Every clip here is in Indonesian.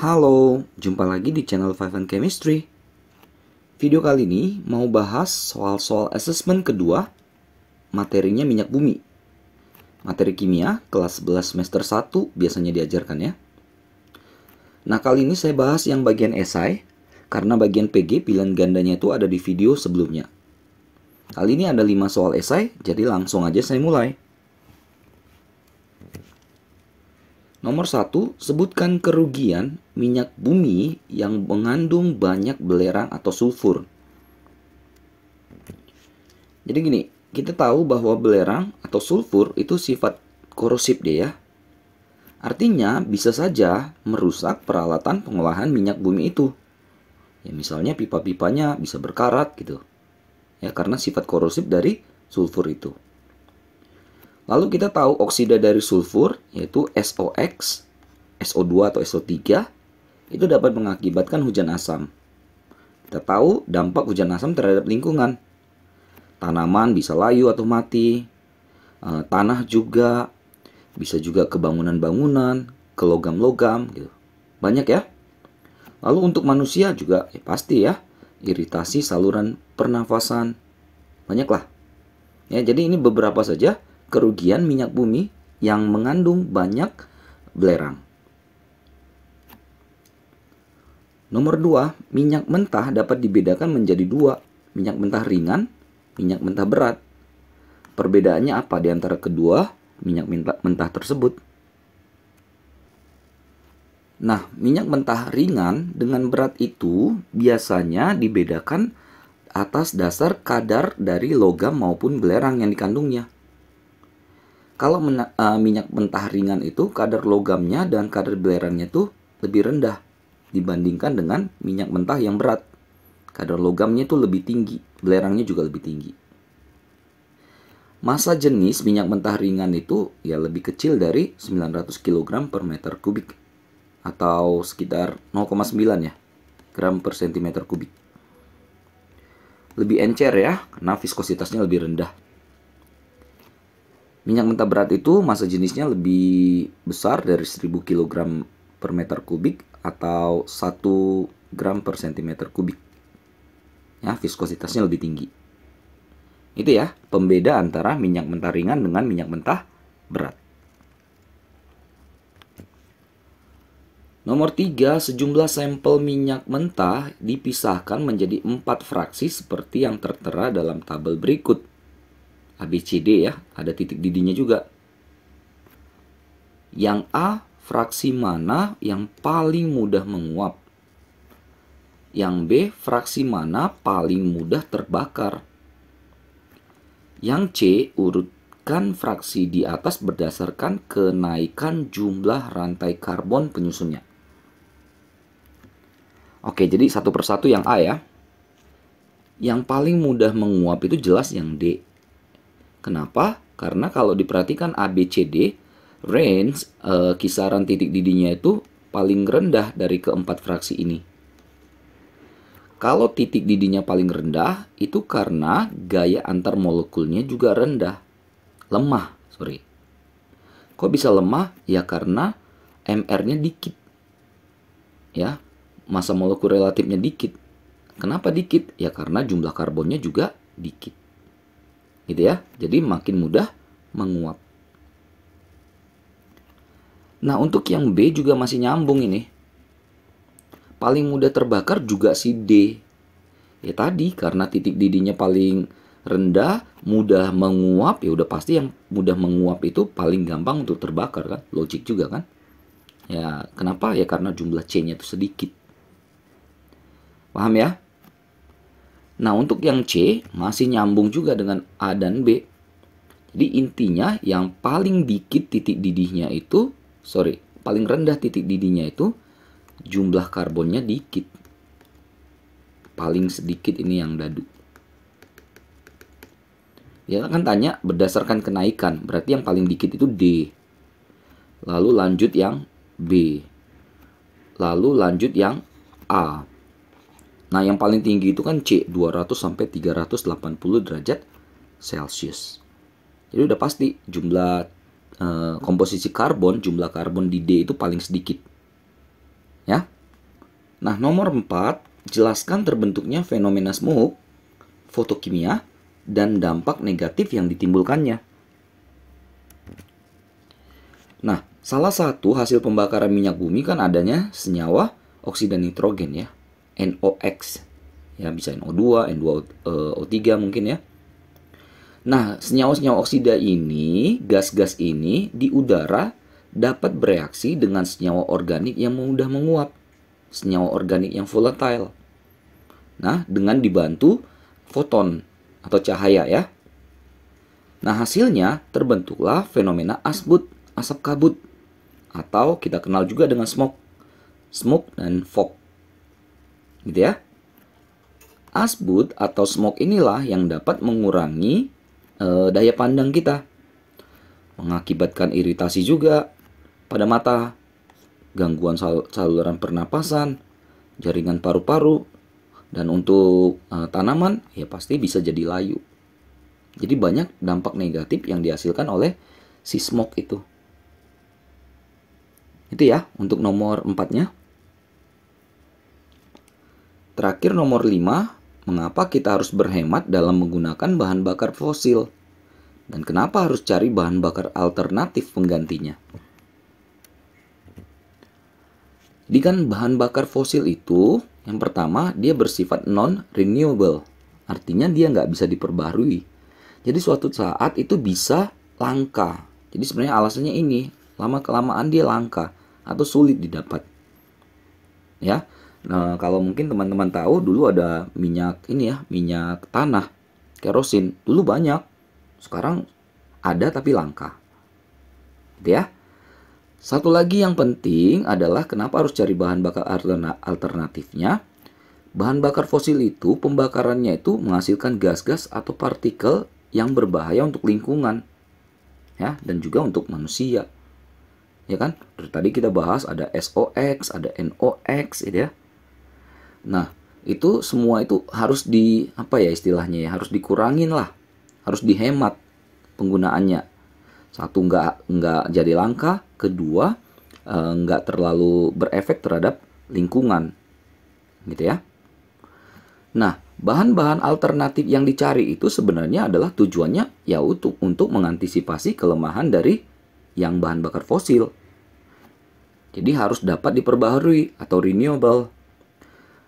Halo, jumpa lagi di channel Five and Chemistry. Video kali ini mau bahas soal-soal assessment kedua, materinya minyak bumi. Materi kimia kelas 11 semester 1 biasanya diajarkan ya. Nah, kali ini saya bahas yang bagian esai, karena bagian PG pilihan gandanya itu ada di video sebelumnya. Kali ini ada 5 soal esai, jadi langsung aja saya mulai. Nomor 1, sebutkan kerugian minyak bumi yang mengandung banyak belerang atau sulfur. Jadi gini, kita tahu bahwa belerang atau sulfur itu sifat korosif deh ya. Artinya bisa saja merusak peralatan pengolahan minyak bumi itu. Ya misalnya pipa-pipanya bisa berkarat gitu. Ya karena sifat korosif dari sulfur itu. Lalu kita tahu oksida dari sulfur, yaitu SOX, SO2 atau SO3, itu dapat mengakibatkan hujan asam. Kita tahu dampak hujan asam terhadap lingkungan. Tanaman bisa layu atau mati, tanah juga, bisa juga ke bangunan-bangunan, ke logam-logam, gitu. Banyak ya. Lalu untuk manusia juga, ya pasti ya, iritasi saluran pernafasan, banyaklah. Ya, jadi ini beberapa saja kerugian minyak bumi yang mengandung banyak belerang. Nomor 2, minyak mentah dapat dibedakan menjadi 2, minyak mentah ringan, minyak mentah berat. Perbedaannya apa di antara kedua minyak mentah tersebut? Nah, minyak mentah ringan dengan berat itu biasanya dibedakan atas dasar kadar dari logam maupun belerang yang dikandungnya. Kalau minyak mentah ringan itu kadar logamnya dan kadar belerangnya itu lebih rendah dibandingkan dengan minyak mentah yang berat. Kadar logamnya itu lebih tinggi, belerangnya juga lebih tinggi. Massa jenis minyak mentah ringan itu ya lebih kecil dari 900 kg per meter kubik atau sekitar 0,9 ya gram per cm kubik. Lebih encer ya, karena viskositasnya lebih rendah. Minyak mentah berat itu massa jenisnya lebih besar dari 1000 kg per meter kubik atau 1 gram per cm kubik. Ya, viskositasnya lebih tinggi. Itu ya, pembeda antara minyak mentah ringan dengan minyak mentah berat. Nomor 3, sejumlah sampel minyak mentah dipisahkan menjadi 4 fraksi seperti yang tertera dalam tabel berikut. ABCD ya, ada titik didinya juga. Yang A, fraksi mana yang paling mudah menguap? Yang B, fraksi mana paling mudah terbakar? Yang C, urutkan fraksi di atas berdasarkan kenaikan jumlah rantai karbon penyusunnya. Oke, jadi satu persatu yang A ya. Yang paling mudah menguap itu jelas yang D. Kenapa? Karena kalau diperhatikan ABCD, range kisaran titik didinya itu paling rendah dari keempat fraksi ini. Kalau titik didinya paling rendah, itu karena gaya antar molekulnya juga rendah. Lemah, sorry. Kok bisa lemah? Ya karena MR-nya dikit. Ya, massa molekul relatifnya dikit. Kenapa dikit? Ya karena jumlah karbonnya juga dikit. Gitu ya, jadi makin mudah menguap. Nah, untuk yang B juga masih nyambung ini. Paling mudah terbakar juga si D. Ya tadi, karena titik didinya paling rendah, mudah menguap, ya udah pasti yang mudah menguap itu paling gampang untuk terbakar kan. Logik juga kan. Ya, kenapa? Ya karena jumlah C-nya itu sedikit. Paham ya? Nah, untuk yang C masih nyambung juga dengan A dan B. Jadi intinya yang paling dikit titik didihnya itu, paling rendah titik didihnya itu jumlah karbonnya dikit. Paling sedikit ini yang dadu. Ya kan tanya berdasarkan kenaikan, berarti yang paling dikit itu D. Lalu lanjut yang B. Lalu lanjut yang A. Nah, yang paling tinggi itu kan C, 200 sampai 380 derajat Celcius. Jadi udah pasti jumlah komposisi karbon, jumlah karbon di D itu paling sedikit. Ya. Nah, nomor 4, jelaskan terbentuknya fenomena smoke, fotokimia, dan dampak negatif yang ditimbulkannya. Nah, salah satu hasil pembakaran minyak bumi kan adanya senyawa oksida nitrogen ya, NOx. Ya, bisa NO2, N2O3 mungkin ya. Nah, senyawa-senyawa oksida ini, gas-gas ini di udara dapat bereaksi dengan senyawa organik yang mudah menguap, senyawa organik yang volatile. Nah, dengan dibantu foton atau cahaya ya. Nah, hasilnya terbentuklah fenomena asbut, asap kabut, atau kita kenal juga dengan smoke dan fog. Gitu ya. Asbut atau smoke inilah yang dapat mengurangi daya pandang kita, mengakibatkan iritasi juga pada mata, gangguan saluran pernapasan, jaringan paru-paru, dan untuk tanaman ya pasti bisa jadi layu. Jadi banyak dampak negatif yang dihasilkan oleh si smoke itu. Itu ya untuk nomor 4-nya. Terakhir nomor 5, mengapa kita harus berhemat dalam menggunakan bahan bakar fosil? Dan kenapa harus cari bahan bakar alternatif penggantinya? Jadi kan bahan bakar fosil itu, yang pertama dia bersifat non-renewable. Artinya dia nggak bisa diperbarui. Jadi suatu saat itu bisa langka. Jadi sebenarnya alasannya ini, lama-kelamaan dia langka atau sulit didapat. Ya. Nah, kalau mungkin teman-teman tahu dulu ada minyak ini ya, minyak tanah, kerosin. Dulu banyak. Sekarang ada tapi langka. Gitu ya. Satu lagi yang penting adalah kenapa harus cari bahan bakar alternatifnya. Bahan bakar fosil itu pembakarannya itu menghasilkan gas-gas atau partikel yang berbahaya untuk lingkungan. Ya, dan juga untuk manusia. Ya kan? Dari tadi kita bahas ada SOx, ada NOx gitu ya. Nah, itu semua itu harus istilahnya ya, harus dikurangin lah. Harus dihemat penggunaannya. Satu, nggak jadi langka. Kedua, nggak terlalu berefek terhadap lingkungan. Gitu ya. Nah, bahan-bahan alternatif yang dicari itu sebenarnya adalah tujuannya ya untuk mengantisipasi kelemahan dari yang bahan bakar fosil. Jadi harus dapat diperbaharui atau renewable.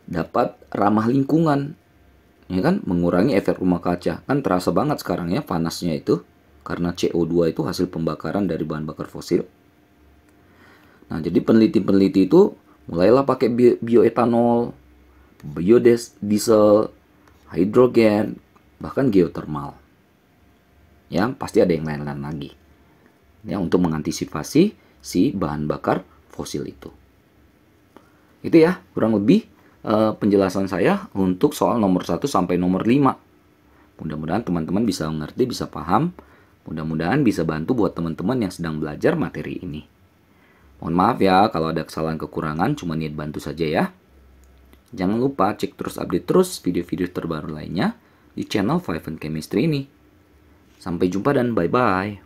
Dapat ramah lingkungan, ya kan, mengurangi efek rumah kaca. Kan terasa banget sekarang ya panasnya itu karena CO2 itu hasil pembakaran dari bahan bakar fosil. Nah, jadi peneliti-peneliti itu mulailah pakai bioetanol, biodiesel, hidrogen, bahkan geothermal. Ya, pasti ada yang lain-lain lagi. Ya, untuk mengantisipasi si bahan bakar fosil itu. Itu ya, kurang lebih penjelasan saya untuk soal nomor 1 sampai nomor 5. Mudah-mudahan teman-teman bisa mengerti, bisa paham. Mudah-mudahan bisa bantu buat teman-teman yang sedang belajar materi ini. Mohon maaf ya kalau ada kesalahan kekurangan, cuma niat bantu saja ya. Jangan lupa cek terus update terus video-video terbaru lainnya di channel Five and Chemistry ini. Sampai jumpa dan bye-bye.